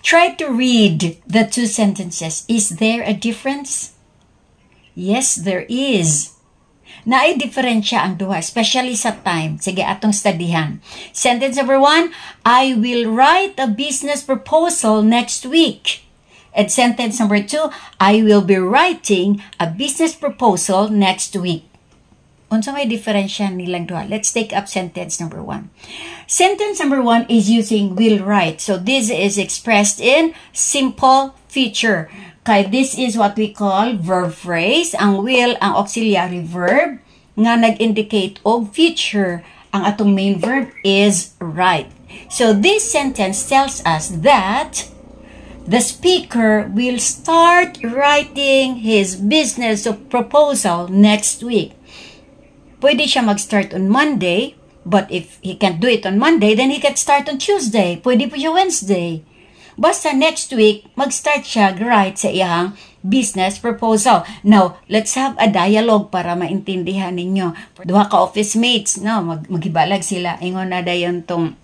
Try to read the two sentences. Is there a difference? Yes, there is. Naay diferensya ang duha, especially sa time. Sige, atong studyhan. Sentence number 1, I will write a business proposal next week. And sentence number 2, I will be writing a business proposal next week. Unsa may diferensya nilang duha? Let's take up sentence number 1. Sentence number 1 is using will write. So this is expressed in simple future. Kaya this is what we call verb phrase. Ang will, ang auxiliary verb nga nag-indicate og future. Ang atong main verb is write. So this sentence tells us that the speaker will start writing his business proposal next week. Pwede siya mag-start on Monday, but if he can't do it on Monday, then he can start on Tuesday. Pwede po siya Wednesday. Basta next week, mag-start siya write sa iyang business proposal. Now, let's have a dialogue para maintindihan ninyo. Duha ka office mates, no? Maghibalag sila. Ingon na dayon tong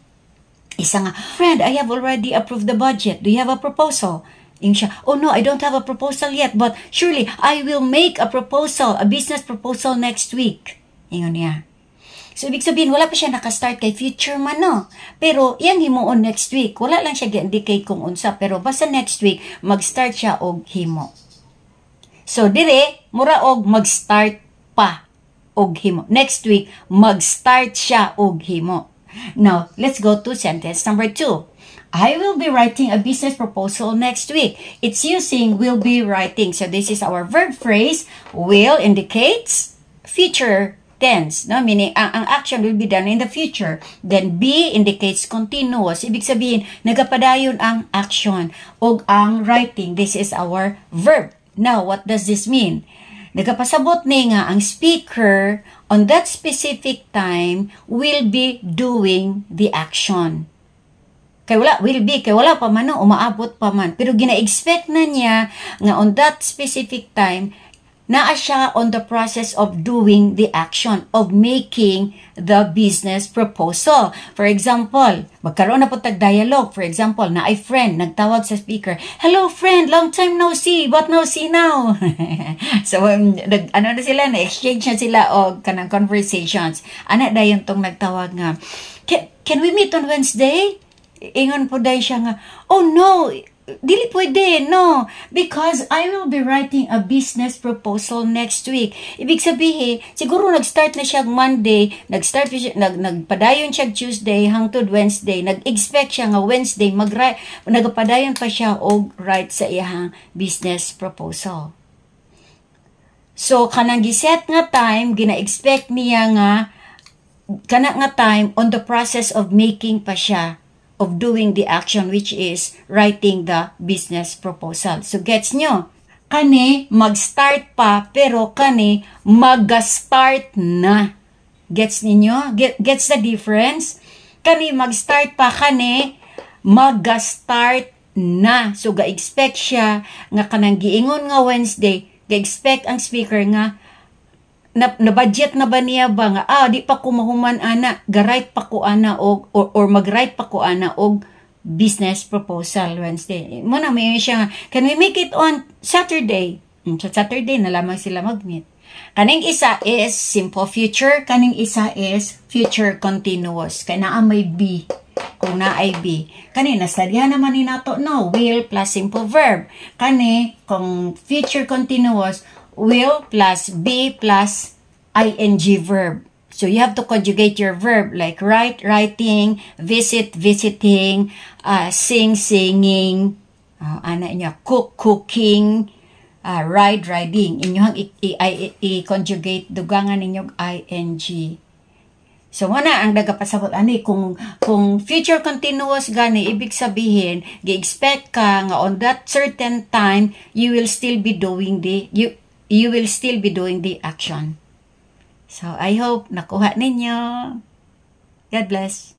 isa nga, friend, I have already approved the budget. Do you have a proposal? Ing siya, oh no, I don't have a proposal yet, but surely I will make a proposal, a business proposal next week. Ingon niya. So, ibig sabihin, wala pa siya nakastart kay future man, no? Pero, iyang himuon next week. Wala lang siya gi-indicate kung unsa. Pero, basta next week, mag-start siya og himo. So, dire, mura og mag-start pa og himo. Next week, mag-start siya og himo. Now, let's go to sentence number 2. I will be writing a business proposal next week. It's using will be writing. So, this is our verb phrase. Will indicates future tense, no? Meaning, ang action will be done in the future. Then, be indicates continuous. Ibig sabihin, nagapadayon ang action o ang writing. This is our verb. Now, what does this mean? Nagapasabot ni nga ang speaker on that specific time will be doing the action. Kaya wala, will be, kaya wala pa man, no? Umaabot pa man. Pero gina-expect na niya nga on that specific time, naa siya on the process of doing the action, of making the business proposal. For example, magkaroon na po tag-dialogue. For example, na ay friend, nagtawag sa speaker, hello friend, long time no see, but no see now. So, ano na sila, na-exchange na sila o kanang conversations. Ana dayon tong nagtawag nga, can we meet on Wednesday? Ingon po dayon siya nga, oh no, dili pwede, no. Because I will be writing a business proposal next week. Ibig sabihin, siguro nag-start na siya Monday, nagpadayon siya Tuesday, hangtod Wednesday, nag-expect siya nga Wednesday, nagpadayon pa siya og write sa iyang business proposal. So, kanang giset nga time, gina-expect niya nga, kanang nga time, on the process of making pa siya of doing the action which is writing the business proposal. So, gets nyo? Kani, mag-start pa, pero kani, mag-start na. Gets ninyo? Gets the difference? Kani, mag-start pa, kani, mag-start na. So, ga-expect siya nga kanang giingon nga Wednesday, ga-expect ang speaker nga, na-budget na ba niya ba nga, di pa ko mahuman ana, ga-write pa ko ana or mag-write pa ko ana og business proposal Wednesday. Muna may siya nga, can we make it on Saturday? Sa Saturday na lamang sila mag-meet. Kaning isa is simple future, kaning isa is future continuous. Kaya naa may be, kung na ay be. Kani, nastudihan naman ni nato, no? Will plus simple verb. Kani, kung future continuous, will plus be plus ing verb. So, you have to conjugate your verb like write, writing, visit, visiting, sing, singing, cook, cooking, ride, riding. Inyong i-conjugate dugangan ninyong ing. So, muna ang nagapasabot, kung future continuous gani, ibig sabihin, gi-expect ka nga on that certain time, you will still be doing the action. So, I hope nakuha ninyo. God bless.